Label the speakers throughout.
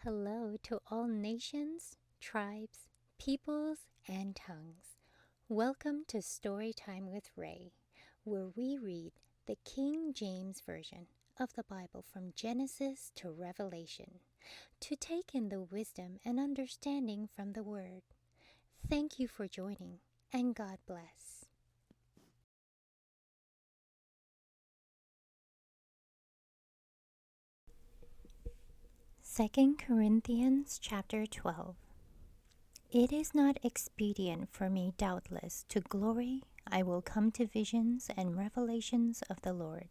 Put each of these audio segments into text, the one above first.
Speaker 1: Hello to all nations, tribes, peoples, and tongues. Welcome to Storytime with Ray, where we read the King James Version of the Bible from Genesis to Revelation to take in the wisdom and understanding from the Word. Thank you for joining, and God bless. 2 Corinthians chapter 12. It is not expedient for me, doubtless, to glory. I will come to visions and revelations of the Lord.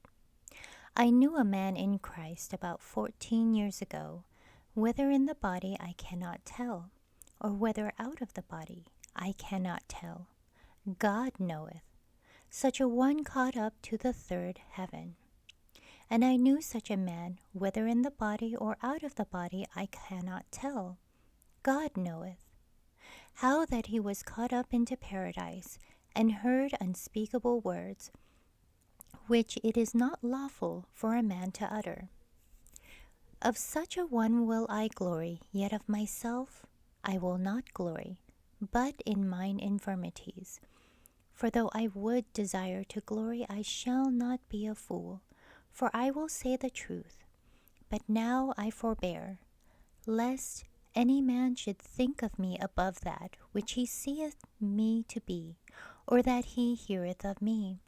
Speaker 1: I knew a man in Christ about 14 years ago, whether in the body I cannot tell, or whether out of the body I cannot tell. God knoweth. Such a one caught up to the third heaven. And I knew such a man, whether in the body or out of the body I cannot tell. God knoweth. How that he was caught up into paradise, and heard unspeakable words, which it is not lawful for a man to utter. Of such a one will I glory, yet of myself I will not glory, but in mine infirmities. For though I would desire to glory, I shall not be a fool, for I will say the truth. But now I forbear, lest any man should think of me above that which he seeth me to be, or that he heareth of me.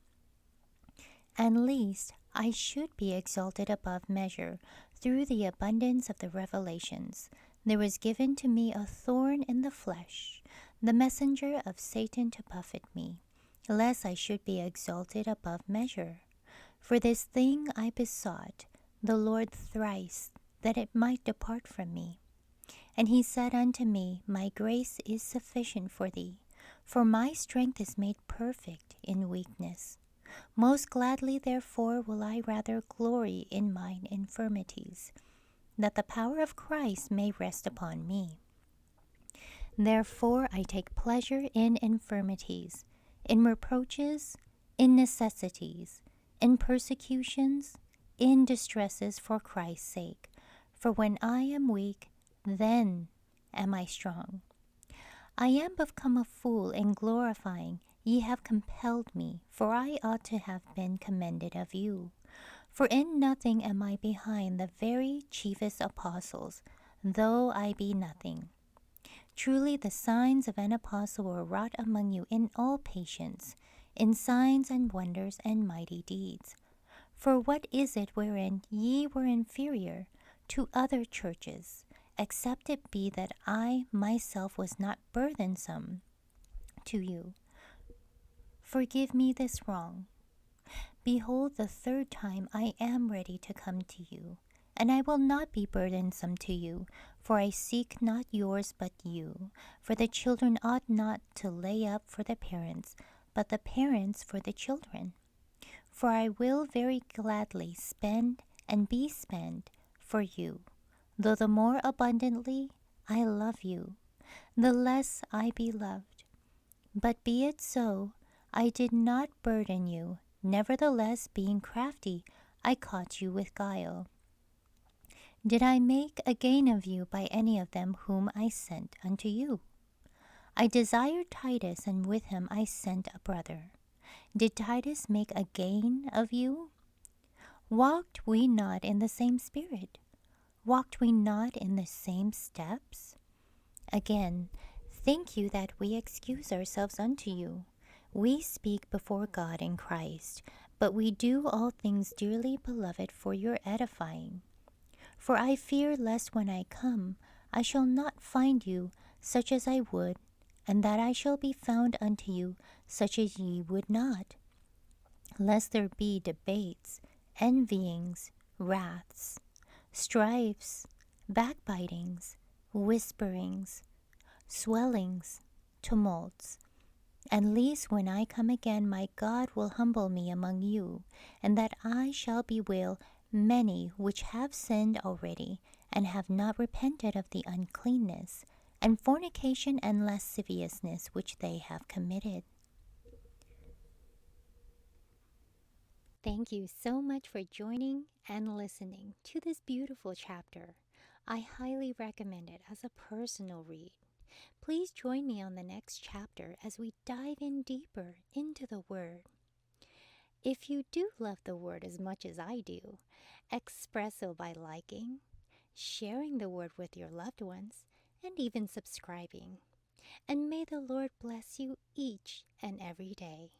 Speaker 1: And lest I should be exalted above measure through the abundance of the revelations, there was given to me a thorn in the flesh, the messenger of Satan to buffet me, lest I should be exalted above measure. For this thing I besought the Lord thrice, that it might depart from me. And he said unto me, My grace is sufficient for thee, for my strength is made perfect in weakness. Most gladly therefore will I rather glory in mine infirmities, that the power of Christ may rest upon me. Therefore I take pleasure in infirmities, in reproaches, in necessities, in persecutions, in distresses for Christ's sake. For when I am weak, then am I strong. I am become a fool in glorifying. Ye have compelled me, for I ought to have been commended of you. For in nothing am I behind the very chiefest apostles, though I be nothing. Truly the signs of an apostle were wrought among you in all patience, in signs and wonders and mighty deeds. For what is it wherein ye were inferior to other churches, except it be that I myself was not burdensome to you? Forgive me this wrong. Behold, the third time I am ready to come to you, and I will not be burdensome to you, for I seek not yours but you. For the children ought not to lay up for the parents, but the parents for the children. For I will very gladly spend and be spent for you. Though the more abundantly I love you, the less I be loved. But be it so, I did not burden you. Nevertheless, being crafty, I caught you with guile. Did I make a gain of you by any of them whom I sent unto you? I desired Titus, and with him I sent a brother. Did Titus make a gain of you? Walked we not in the same spirit? Walked we not in the same steps? Again, think you that we excuse ourselves unto you? We speak before God in Christ, but we do all things dearly beloved for your edifying. For I fear lest when I come, I shall not find you such as I would, and that I shall be found unto you such as ye would not, lest there be debates, envyings, wraths, strifes, backbitings, whisperings, swellings, tumults. And lest when I come again my God will humble me among you, and that I shall bewail many which have sinned already, and have not repented of the uncleanness, and fornication and lasciviousness which they have committed. Thank you so much for joining and listening to this beautiful chapter I highly recommend it as a personal read. Please join me on the next chapter as we dive in deeper into the Word. If you do love the Word as much as I do, express so by liking, sharing the Word with your loved ones, and even subscribing. And may the Lord bless you each and every day.